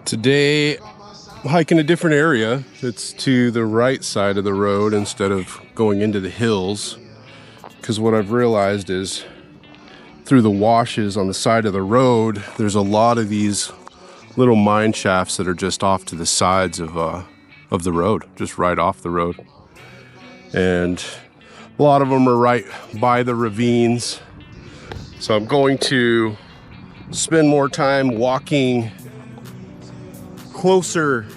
Today, I'm hiking a different area. It's to the right side of the road instead of going into the hills. Because what I've realized is through the washes on the side of the road, there's a lot of these little mine shafts that are just off to the sides of the road, just right off the road. And a lot of them are right by the ravines. So I'm going to spend more time walking closer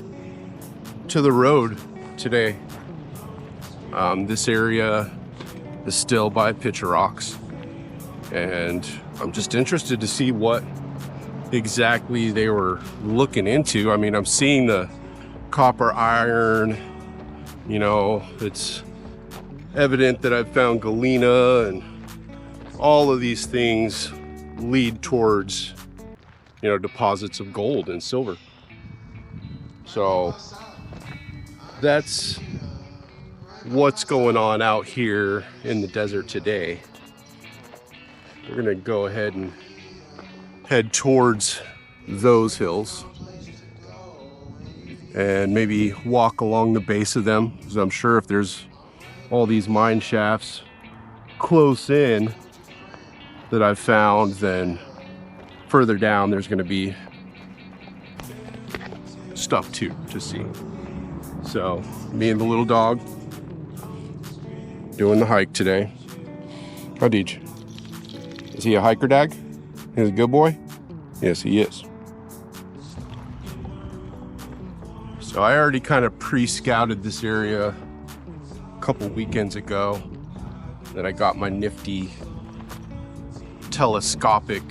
to the road today. This area is still by Picture Rocks, and I'm just interested to see what exactly they were looking into. I mean, I'm seeing the copper iron, it's evident that I've found galena, and all of these things lead towards, deposits of gold and silver. So that's what's going on out here in the desert today. We're gonna go ahead and head towards those hills and maybe walk along the base of them, because I'm sure if there's all these mine shafts close in that I've found, then further down there's going to be stuff too to see. So me and the little dog doing the hike today. How Deej? Is he a hiker, Dag? He's a good boy? Yes, he is. So I already kind of pre-scouted this area a couple weekends ago that I got my nifty telescopic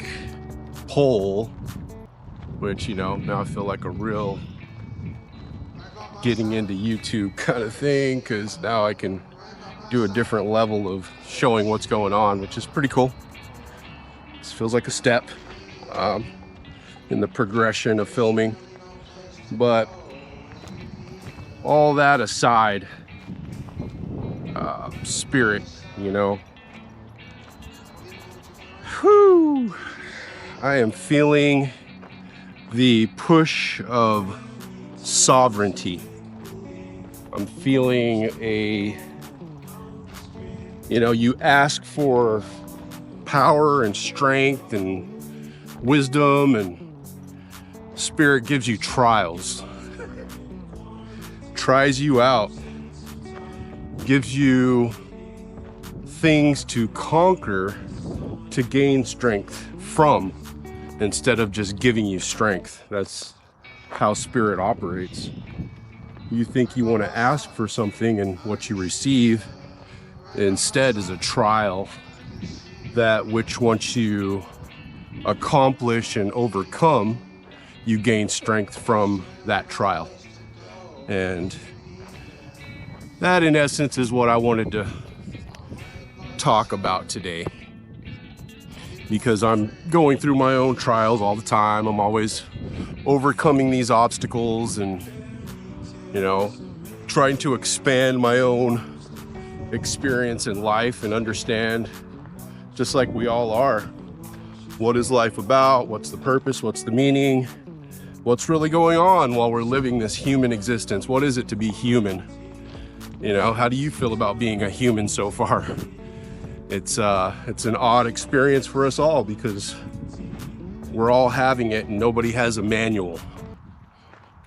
pole, which, now I feel like a real getting into YouTube kind of thing, because now I can do a different level of showing what's going on, which is pretty cool. This feels like a step in the progression of filming. But all that aside, spirit, whew, I am feeling the push of sovereignty. I'm feeling you ask for power and strength and wisdom, and spirit gives you trials, tries you out, gives you things to conquer, to gain strength from, instead of just giving you strength. That's how spirit operates. You think you want to ask for something, and what you receive instead is a trial, that which once you accomplish and overcome, you gain strength from that trial. And that, in essence, is what I wanted to talk about today, because I'm going through my own trials all the time. I'm always overcoming these obstacles and, trying to expand my own experience in life and understand, just like we all are, what is life about? What's the purpose? What's the meaning? What's really going on while we're living this human existence? What is it to be human? How do you feel about being a human so far? It's an odd experience for us all, because we're all having it and nobody has a manual.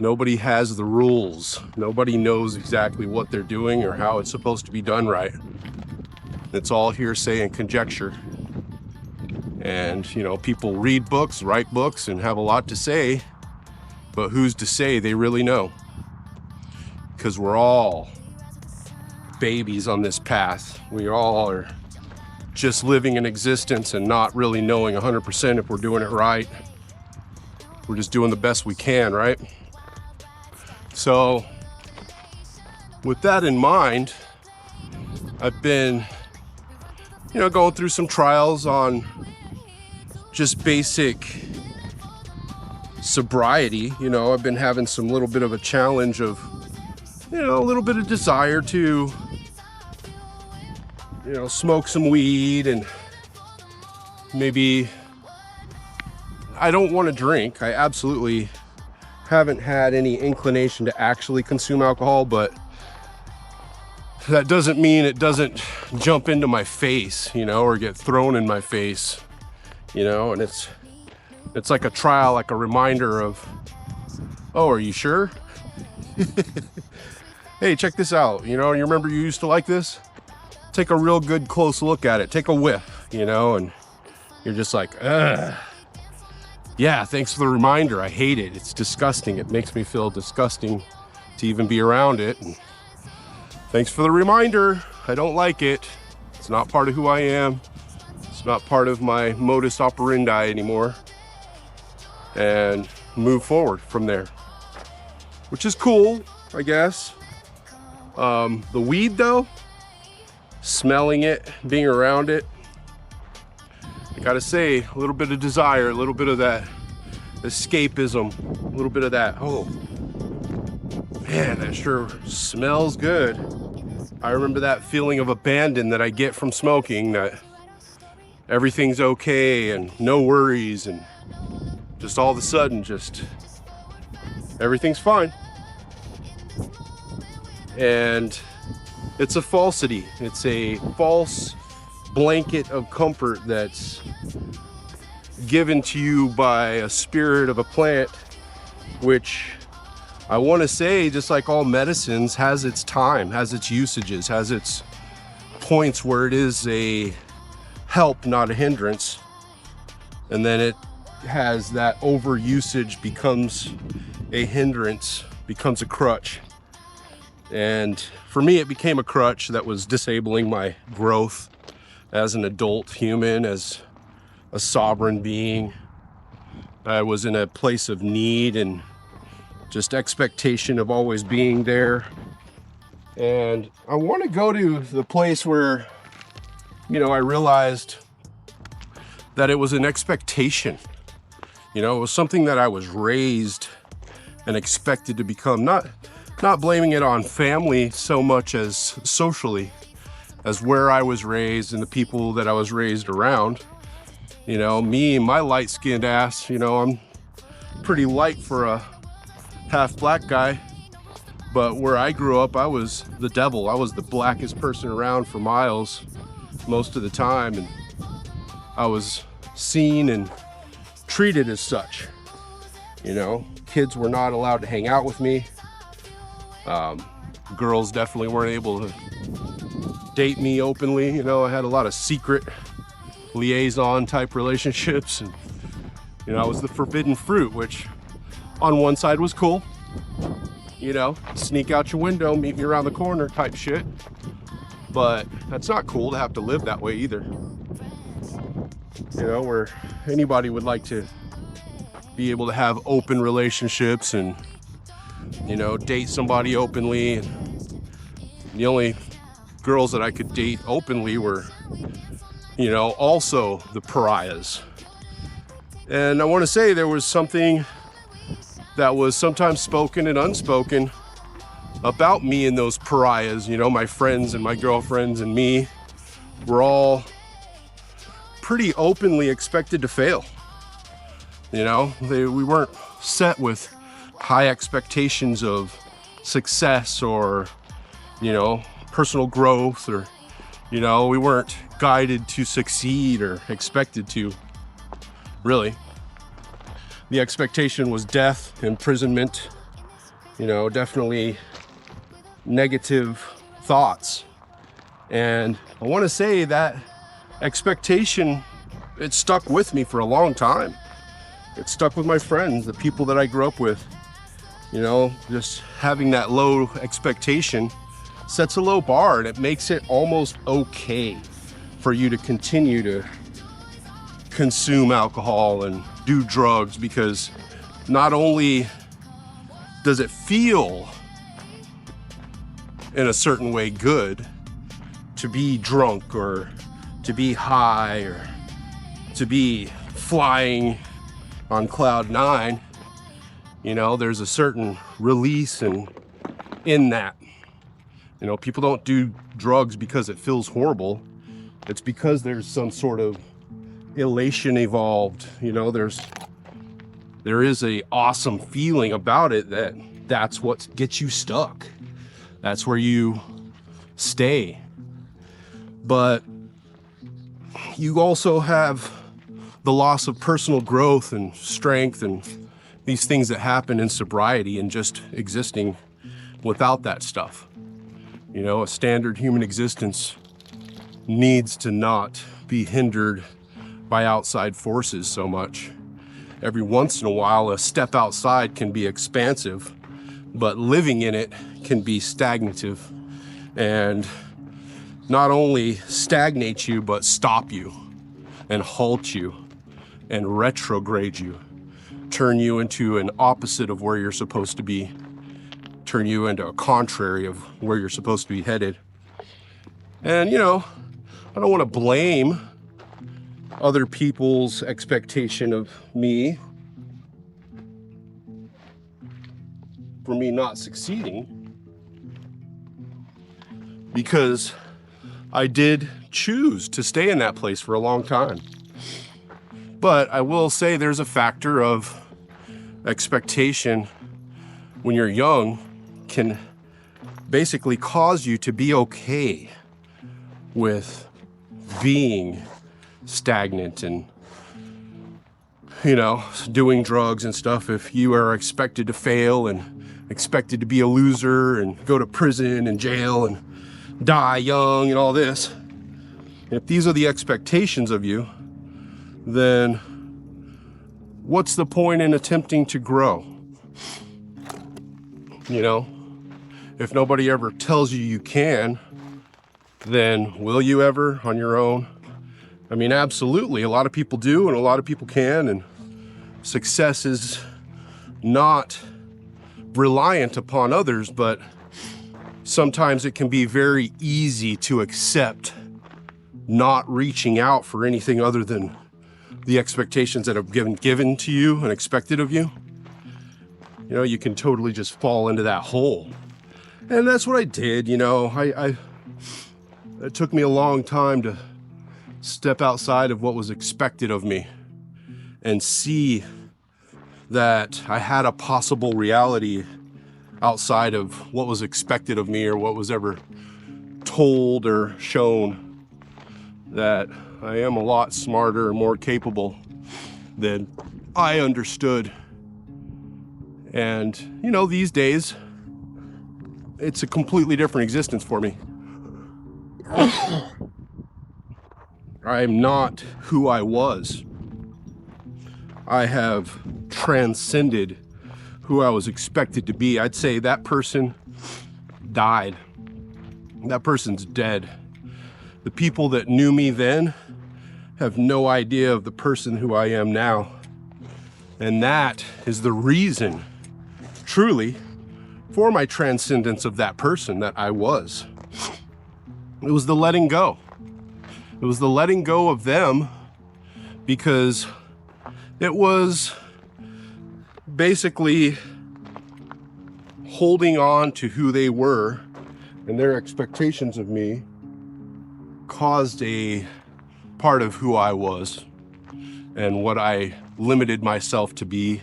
Nobody has the rules. Nobody knows exactly what they're doing or how it's supposed to be done right. It's all hearsay and conjecture. And, people read books, write books, and have a lot to say, but who's to say they really know? Because we're all babies on this path. We all are just living in existence and not really knowing 100% if we're doing it right. We're just doing the best we can, right? So with that in mind, I've been, going through some trials on just basic sobriety. I've been having some little bit of a challenge of, a little bit of desire to, smoke some weed and maybe I don't want to drink. I absolutely haven't had any inclination to actually consume alcohol, but that doesn't mean it doesn't jump into my face, you know, or get thrown in my face, you know, and it's like a trial, like a reminder of, oh, are you sure? Hey, check this out, you know, you remember you used to like this? Take a real good close look at it, take a whiff, you know, and you're just like, ugh. Yeah, thanks for the reminder. I hate it. It's disgusting. It makes me feel disgusting to even be around it. And thanks for the reminder. I don't like it. It's not part of who I am. It's not part of my modus operandi anymore. And move forward from there, which is cool, I guess. The weed though, smelling it, being around it, I gotta say, a little bit of desire, a little bit of that escapism, a little bit of that, oh, man, that sure smells good. I remember that feeling of abandon that I get from smoking, that everything's okay and no worries, and just all of a sudden, just everything's fine. And it's a falsity. It's a false blanket of comfort that's given to you by a spirit of a plant, which I want to say, just like all medicines, has its time, has its usages, has its points where it is a help, not a hindrance. And then it has that overusage, becomes a hindrance, becomes a crutch. And for me, it became a crutch that was disabling my growth as an adult human, as a sovereign being. I was in a place of need and just expectation of always being there. And I want to go to the place where, you know, I realized that it was an expectation. You know, it was something that I was raised and expected to become, not blaming it on family so much as socially, as where I was raised and the people that I was raised around. You know, me, my light-skinned ass, you know, I'm pretty light for a half black guy, but where I grew up, I was the devil. I was the blackest person around for miles most of the time, and I was seen and treated as such. You know, kids were not allowed to hang out with me. Girls definitely weren't able to date me openly. You know, I had a lot of secret liaison type relationships, and you know, I was the forbidden fruit, which on one side was cool, you know, sneak out your window, meet me around the corner type shit, but that's not cool to have to live that way either. You know, where anybody would like to be able to have open relationships and, you know, date somebody openly. And the only girls that I could date openly were, you know, also the pariahs. And I want to say there was something that was sometimes spoken and unspoken about me and those pariahs. You know, my friends and my girlfriends and me were all pretty openly expected to fail. You know, we weren't set with high expectations of success or, you know, personal growth, or, you know, we weren't guided to succeed or expected to, really. The expectation was death, imprisonment, you know, definitely negative thoughts. And I want to say that expectation, it stuck with me for a long time. It stuck with my friends, the people that I grew up with. You know, just having that low expectation sets a low bar, and it makes it almost okay for you to continue to consume alcohol and do drugs, because not only does it feel in a certain way good to be drunk or to be high or to be flying on cloud nine, you know, there's a certain release in that. You know, people don't do drugs because it feels horrible. It's because there's some sort of elation evolved. You know, there's there is a awesome feeling about it that's what gets you stuck. That's where you stay. But you also have the loss of personal growth and strength and these things that happen in sobriety and just existing without that stuff. You know, a standard human existence needs to not be hindered by outside forces so much. Every once in a while, a step outside can be expansive, but living in it can be stagnative and not only stagnate you, but stop you and halt you and retrograde you, turn you into an opposite of where you're supposed to be, turn you into a contrary of where you're supposed to be headed. And, you know, I don't want to blame other people's expectation of me for me not succeeding, because I did choose to stay in that place for a long time. But I will say there's a factor of expectation when you're young can basically cause you to be okay with being stagnant and, you know, doing drugs and stuff. If you are expected to fail and expected to be a loser and go to prison and jail and die young and all this, if these are the expectations of you, then what's the point in attempting to grow? You know, if nobody ever tells you you can, then will you ever on your own? I mean, absolutely. A lot of people do, and a lot of people can, and success is not reliant upon others, but sometimes it can be very easy to accept not reaching out for anything other than the expectations that have been given to you and expected of you. You know, you can totally just fall into that hole. And that's what I did, you know. It took me a long time to step outside of what was expected of me and see that I had a possible reality outside of what was expected of me or what was ever told or shown, that I am a lot smarter and more capable than I understood. And, you know, these days, it's a completely different existence for me. I'm not who I was. I have transcended who I was expected to be. I'd say that person died. That person's dead. The people that knew me then have no idea of the person who I am now. And that is the reason, truly, for my transcendence of that person that I was. It was the letting go. It was the letting go of them, because it was basically holding on to who they were and their expectations of me caused a part of who I was and what I limited myself to be.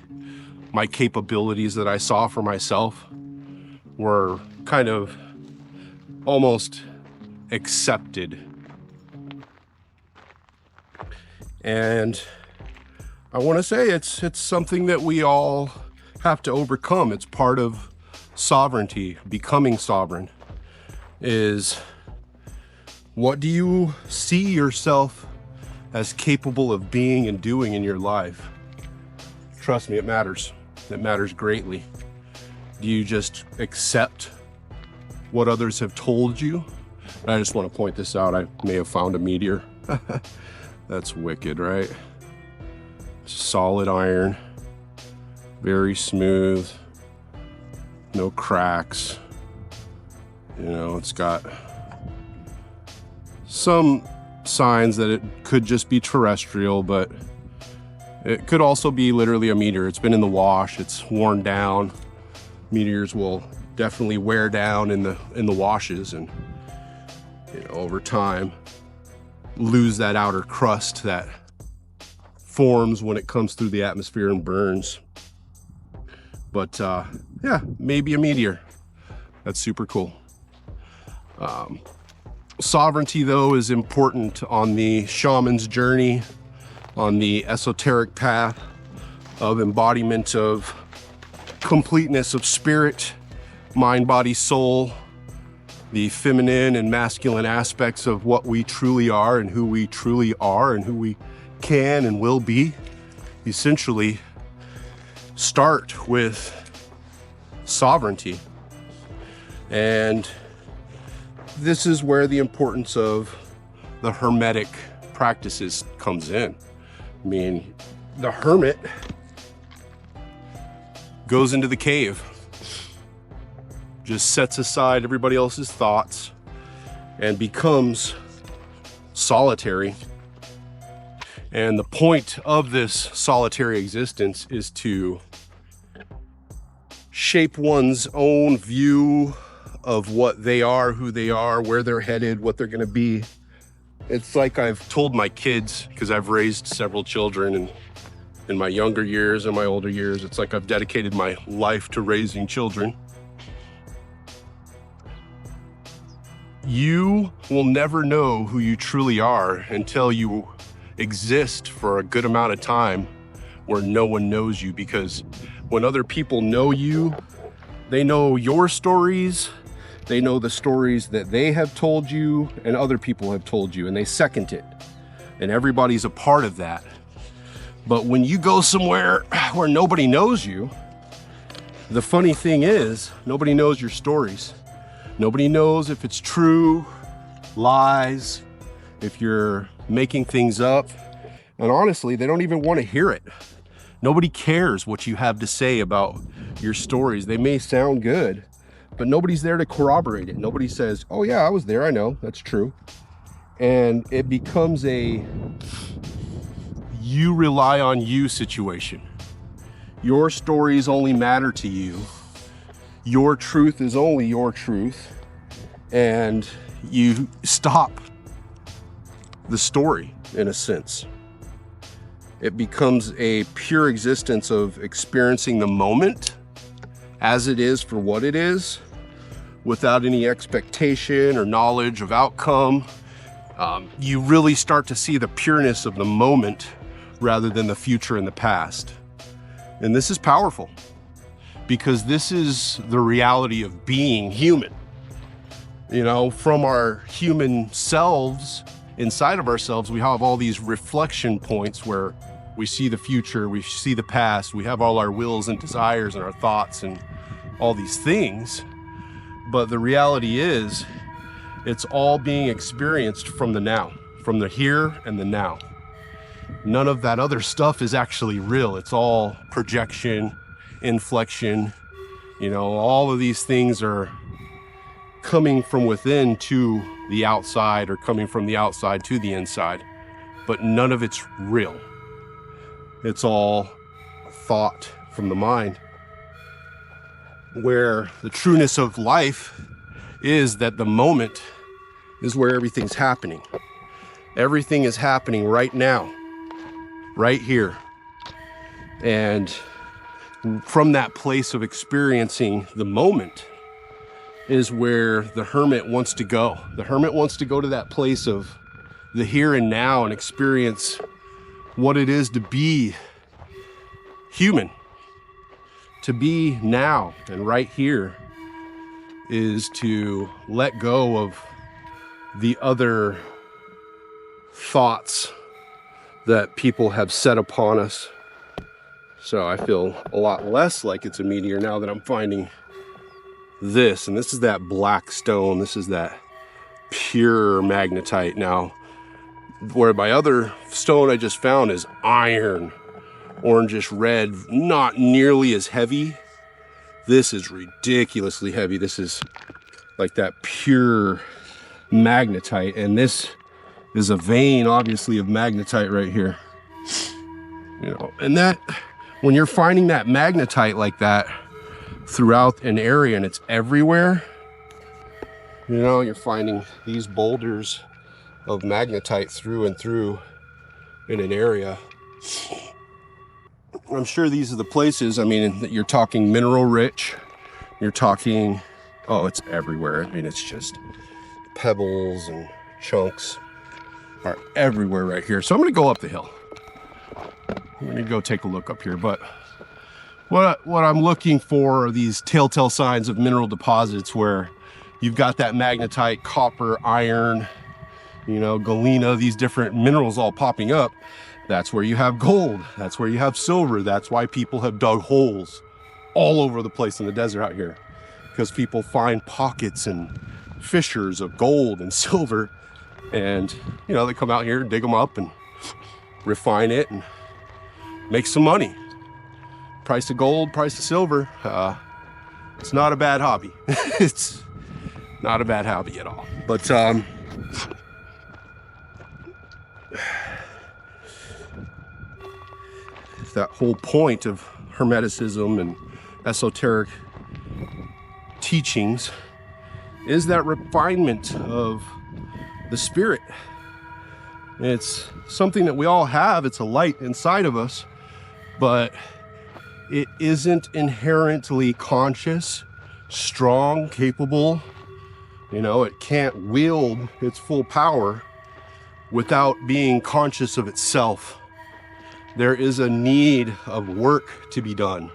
My capabilities that I saw for myself were kind of almost accepted. And I want to say it's something that we all have to overcome. It's part of sovereignty, becoming sovereign, is what do you see yourself as capable of being and doing in your life? Trust me, it matters. It matters greatly. Do you just accept what others have told you? I just want to point this out. I may have found a meteor. That's wicked, right? Solid iron, very smooth, no cracks. You know, it's got some signs that it could just be terrestrial, but it could also be literally a meteor. It's been in the wash, it's worn down. Meteors will definitely wear down in the washes, and you know, over time lose that outer crust, that forms when it comes through the atmosphere and burns. But yeah, maybe a meteor. That's super cool. Sovereignty, though, is important on the shaman's journey, on the esoteric path of embodiment of completeness of spirit, mind, body, soul, the feminine and masculine aspects of what we truly are and who we truly are and who we can and will be. Essentially, start with sovereignty. And this is where the importance of the hermetic practices comes in. I mean, the hermit goes into the cave, just sets aside everybody else's thoughts and becomes solitary. And the point of this solitary existence is to shape one's own view of what they are, who they are, where they're headed, what they're gonna be. It's like I've told my kids, because I've raised several children, and in my younger years and my older years, it's like I've dedicated my life to raising children. You will never know who you truly are until you exist for a good amount of time where no one knows you, because when other people know you, they know your stories, they know the stories that they have told you and other people have told you, and they second it. And everybody's a part of that. But when you go somewhere where nobody knows you, the funny thing is, nobody knows your stories. Nobody knows if it's true, lies, if you're making things up. And honestly, they don't even want to hear it. Nobody cares what you have to say about your stories. They may sound good, but nobody's there to corroborate it. Nobody says, oh yeah, I was there, I know, that's true. And it becomes a you rely on you situation. Your stories only matter to you. Your truth is only your truth. And you stop the story in a sense. It becomes a pure existence of experiencing the moment as it is for what it is, without any expectation or knowledge of outcome. You really start to see the pureness of the moment rather than the future and the past. And this is powerful because this is the reality of being human. You know, from our human selves, inside of ourselves, we have all these reflection points where we see the future, we see the past, we have all our wills and desires and our thoughts and all these things. But the reality is, it's all being experienced from the now, from the here and the now. None of that other stuff is actually real. It's all projection, inflection. You know, all of these things are coming from within to the outside or coming from the outside to the inside, but none of it's real. It's all thought from the mind, where the trueness of life is that the moment is where everything's happening. Everything is happening right now, right here. And from that place of experiencing the moment is where the hermit wants to go. The hermit wants to go to that place of the here and now and experience what it is to be human. To be now and right here is to let go of the other thoughts that people have set upon us. So I feel a lot less like it's a meteor now that I'm finding this. And this is that black stone. This is that pure magnetite now. Where my other stone I just found is iron, orangish red, not nearly as heavy. This is ridiculously heavy. This is like that pure magnetite, and this is a vein, obviously, of magnetite right here. You know, and that when you're finding that magnetite like that throughout an area and it's everywhere, you know, you're finding these boulders of magnetite through and through in an area. I'm sure these are the places, I mean, you're talking mineral rich, you're talking, oh, it's everywhere. I mean, it's just pebbles and chunks are everywhere right here. So I'm gonna go up the hill. I'm gonna go take a look up here, but what I'm looking for are these telltale signs of mineral deposits where you've got that magnetite, copper, iron, you know, galena, these different minerals all popping up. That's where you have gold. That's where you have silver. That's why people have dug holes all over the place in the desert out here, because people find pockets and fissures of gold and silver, and you know, they come out here and dig them up and refine it and make some money. Price of gold, price of silver. It's not a bad hobby. It's not a bad hobby at all. But that whole point of Hermeticism and esoteric teachings is that refinement of the spirit. It's something that we all have. It's a light inside of us, but it isn't inherently conscious, strong, capable. You know, it can't wield its full power without being conscious of itself. There is a need of work to be done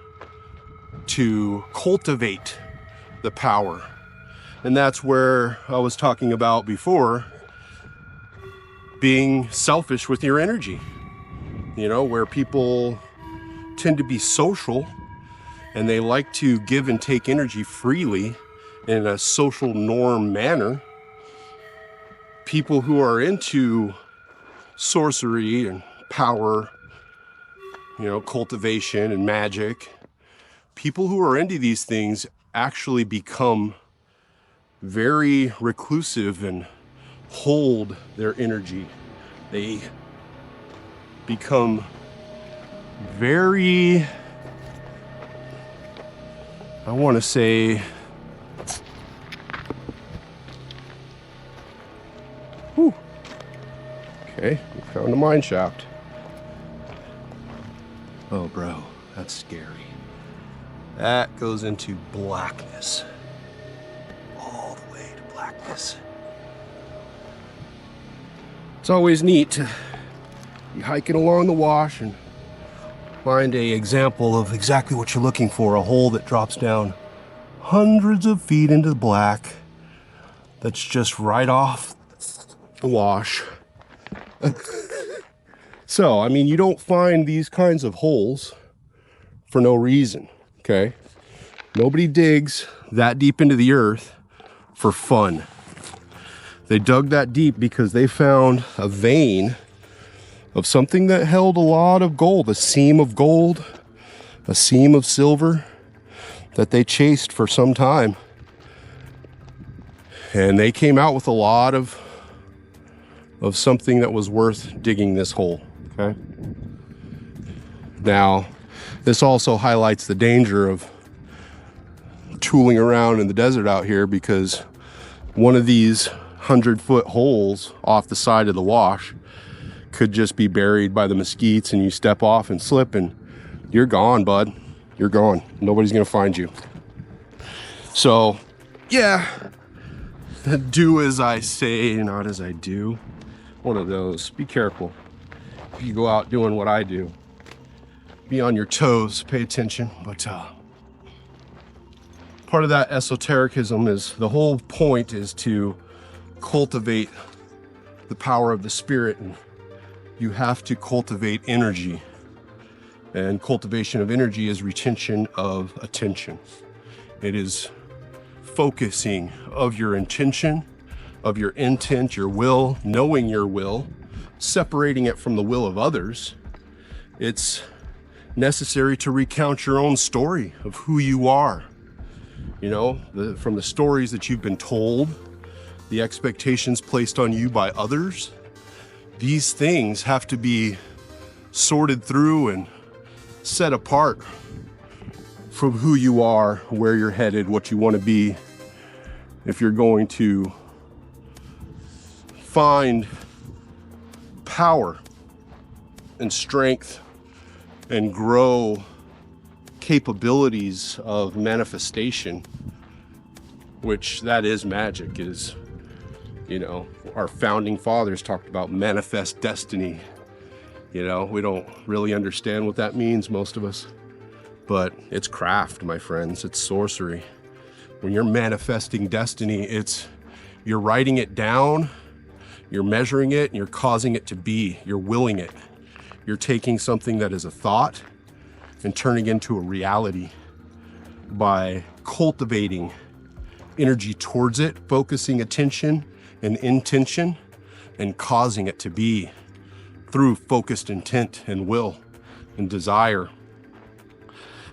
to cultivate the power. And that's where I was talking about before, being selfish with your energy. You know, where people tend to be social and they like to give and take energy freely in a social norm manner. People who are into sorcery and power, you know, cultivation and magic, people who are into these things actually become very reclusive and hold their energy. They become very, I want to say, whew. Okay, we found a mine shaft. Oh, bro, that's scary. That goes into blackness. All the way to blackness. It's always neat to be hiking along the wash and find an example of exactly what you're looking for. A hole that drops down hundreds of feet into the black. That's just right off the wash. So, I mean, you don't find these kinds of holes for no reason, okay? Nobody digs that deep into the earth for fun. They dug that deep because they found a vein of something that held a lot of gold, a seam of gold, a seam of silver that they chased for some time. And they came out with a lot of something that was worth digging this hole. Okay. Now, this also highlights the danger of tooling around in the desert out here, because one of these 100-foot holes off the side of the wash could just be buried by the mesquites, and you step off and slip and you're gone, bud. You're gone. Nobody's gonna find you. So, yeah, do as I say, not as I do. One of those. Be careful. If you go out doing what I do, be on your toes, pay attention. But part of that esotericism is, the whole point is to cultivate the power of the spirit, and you have to cultivate energy. And cultivation of energy is retention of attention. It is focusing of your intention, of your intent, your will, knowing your will, separating it from the will of others. It's necessary to recount your own story of who you are. You know, from the stories that you've been told, the expectations placed on you by others. These things have to be sorted through and set apart from who you are, where you're headed, what you want to be, if you're going to find power and strength and grow capabilities of manifestation, which that is magic. Is, you know, our founding fathers talked about manifest destiny. You know, we don't really understand what that means, most of us, but it's craft, my friends. It's sorcery. When you're manifesting destiny, you're writing it down, you're measuring it, and you're causing it to be. You're willing it. You're taking something that is a thought and turning it into a reality by cultivating energy towards it, focusing attention and intention, and causing it to be through focused intent and will and desire.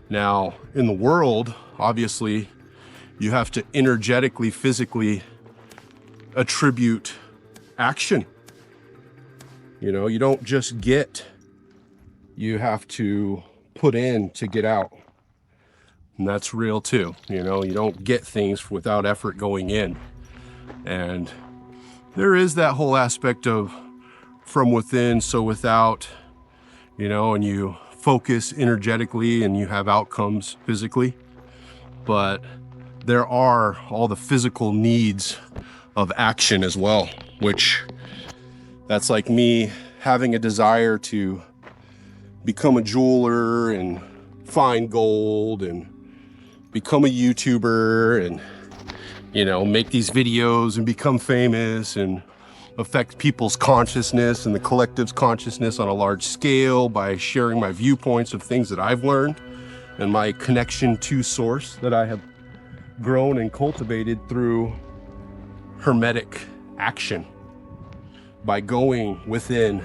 Now, in the world, obviously, you have to energetically, physically attribute action. You know, you don't just get, you have to put in to get out. And that's real too. You know, you don't get things without effort going in. And there is that whole aspect of from within, so without, you know, and you focus energetically and you have outcomes physically. But there are all the physical needs of action as well, which that's like me having a desire to become a jeweler and find gold and become a YouTuber and, you know, make these videos and become famous and affect people's consciousness and the collective's consciousness on a large scale by sharing my viewpoints of things that I've learned and my connection to source that I have grown and cultivated through hermetic action, by going within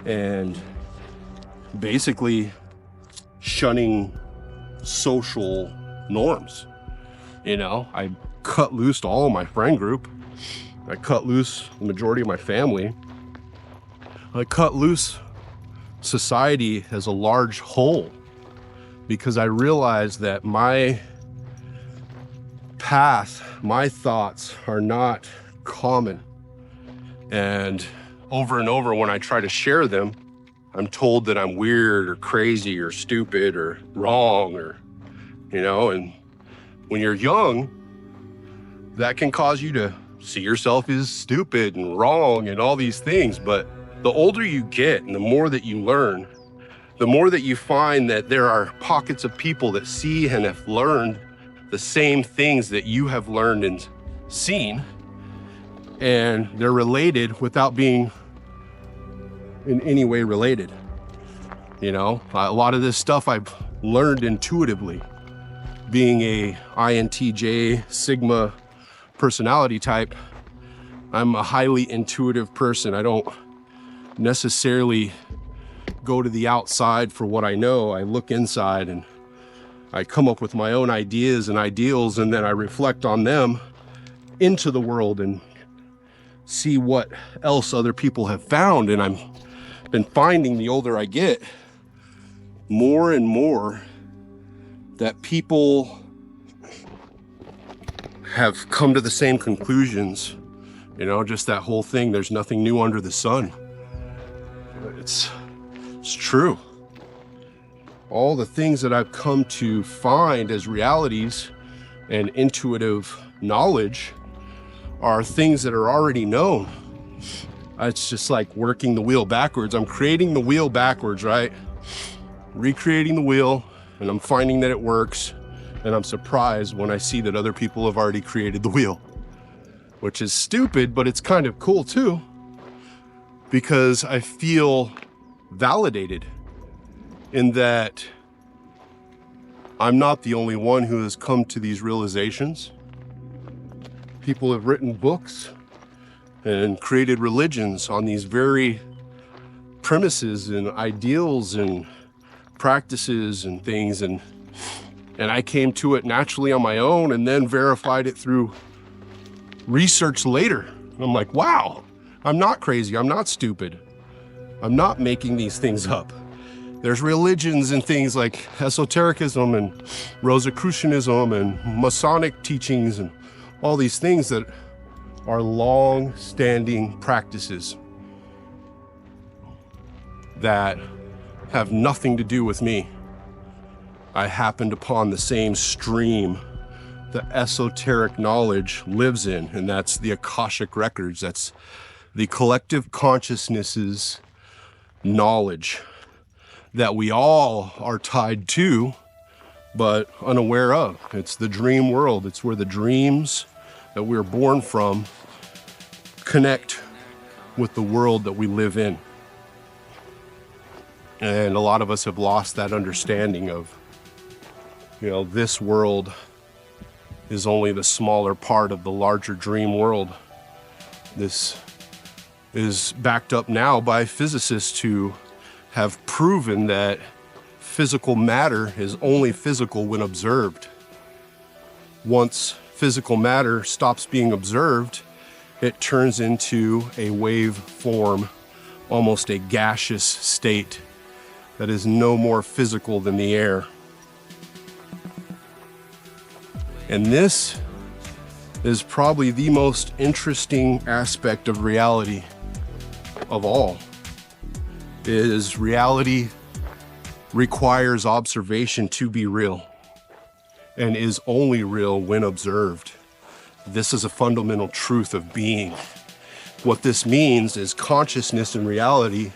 and basically shunning social norms. You know, I cut loose all of my friend group. I cut loose the majority of my family. I cut loose society as a large whole because I realized that my path, my thoughts are not common. And over when I try to share them, I'm told that I'm weird or crazy or stupid or wrong or, you know, and when you're young, that can cause you to see yourself as stupid and wrong and all these things. But the older you get and the more that you learn, the more that you find that there are pockets of people that see and have learned the same things that you have learned and seen, and they're related without being in any way related. You know, a lot of this stuff I've learned intuitively. Being a INTJ Sigma personality type, I'm a highly intuitive person. I don't necessarily go to the outside for what I know. I look inside and I come up with my own ideas and ideals, and then I reflect on them into the world and see what else other people have found. And I've been finding, the older I get, more and more that people have come to the same conclusions. You know, just that whole thing, there's nothing new under the sun. It's true. All the things that I've come to find as realities and intuitive knowledge are things that are already known. It's just like working the wheel backwards. I'm creating the wheel backwards, right? Recreating the wheel, and I'm finding that it works. And I'm surprised when I see that other people have already created the wheel, which is stupid, but it's kind of cool too, because I feel validated in that I'm not the only one who has come to these realizations. People have written books and created religions on these very premises and ideals and practices and things, and I came to it naturally on my own and then verified it through research later. And I'm like, wow, I'm not crazy, I'm not stupid, I'm not making these things up. There's religions and things like esotericism and Rosicrucianism and Masonic teachings and all these things that are long-standing practices that have nothing to do with me. I happened upon the same stream that esoteric knowledge lives in, and that's the Akashic records. That's the collective consciousness's knowledge that we all are tied to, but unaware of. It's the dream world. It's where the dreams that we're born from connect with the world that we live in. And a lot of us have lost that understanding of, this world is only the smaller part of the larger dream world. This is backed up now by physicists who have proven that physical matter is only physical when observed. Once physical matter stops being observed, it turns into a wave form, almost a gaseous state that is no more physical than the air. And this is probably the most interesting aspect of reality of all, is reality requires observation to be real and is only real when observed. This is a fundamental truth of being. What this means is consciousness and reality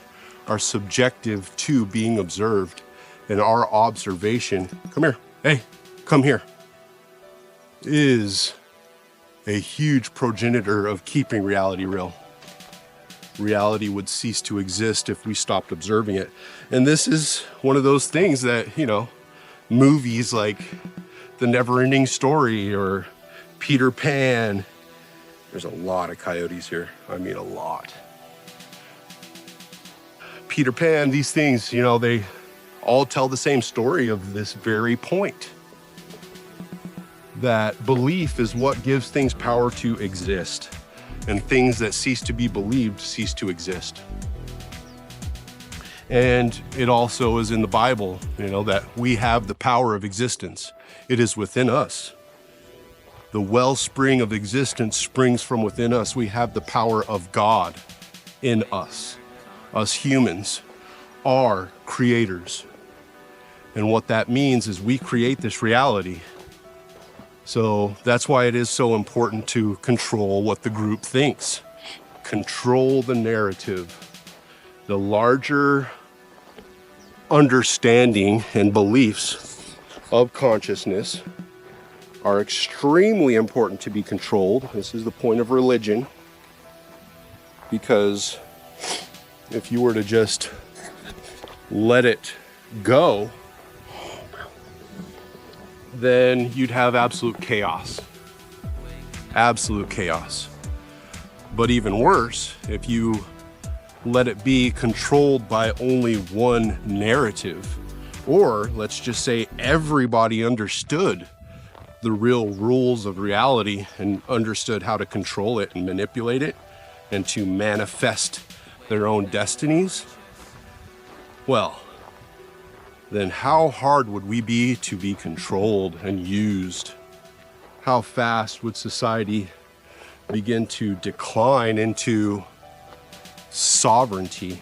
are subjective to being observed, and our observation, come here, hey, come here, is a huge progenitor of keeping reality real. Reality would cease to exist if we stopped observing it. And this is one of those things that, movies like The Never-Ending Story or Peter Pan, there's a lot of coyotes here. I mean, a lot. Peter Pan, these things, they all tell the same story of this very point. That belief is what gives things power to exist, and things that cease to be believed cease to exist. And it also is in the Bible, that we have the power of existence. It is within us. The wellspring of existence springs from within us. We have the power of God in us. Us humans are creators. And what that means is we create this reality. So that's why it is so important to control what the group thinks. Control the narrative. The larger understanding and beliefs of consciousness are extremely important to be controlled. This is the point of religion, because if you were to just let it go, then you'd have absolute chaos. Absolute chaos. But even worse, if you let it be controlled by only one narrative, or let's just say everybody understood the real rules of reality and understood how to control it and manipulate it and to manifest their own destinies, well, then how hard would we be to be controlled and used? How fast would society begin to decline into sovereignty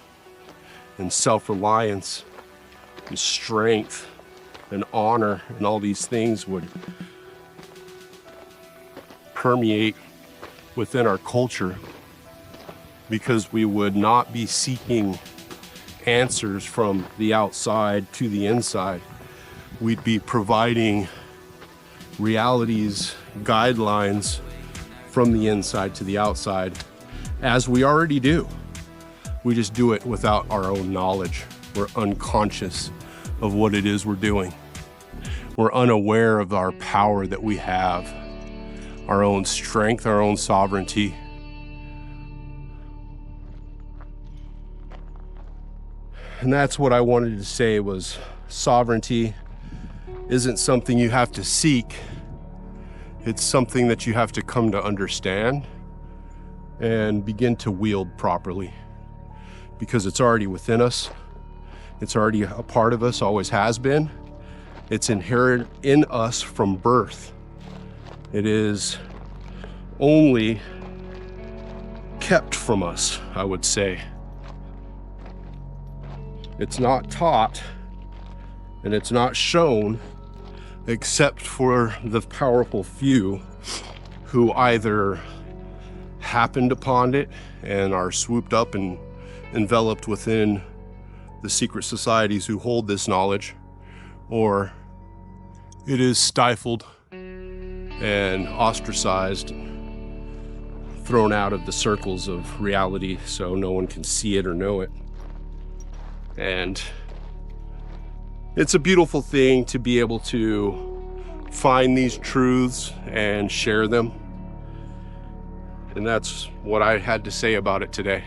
and self-reliance and strength and honor, and all these things would permeate within our culture, because we would not be seeking answers from the outside to the inside. We'd be providing reality's guidelines from the inside to the outside, as we already do. We just do it without our own knowledge. We're unconscious of what it is we're doing. We're unaware of our power that we have, our own strength, our own sovereignty. And that's what I wanted to say, was sovereignty isn't something you have to seek. It's something that you have to come to understand and begin to wield properly, because it's already within us. It's already a part of us, always has been. It's inherent in us from birth. It is only kept from us, I would say. It's not taught and it's not shown except for the powerful few who either happened upon it and are swooped up and enveloped within the secret societies who hold this knowledge, or it is stifled and ostracized, thrown out of the circles of reality so no one can see it or know it. And it's a beautiful thing to be able to find these truths and share them. And that's what I had to say about it today.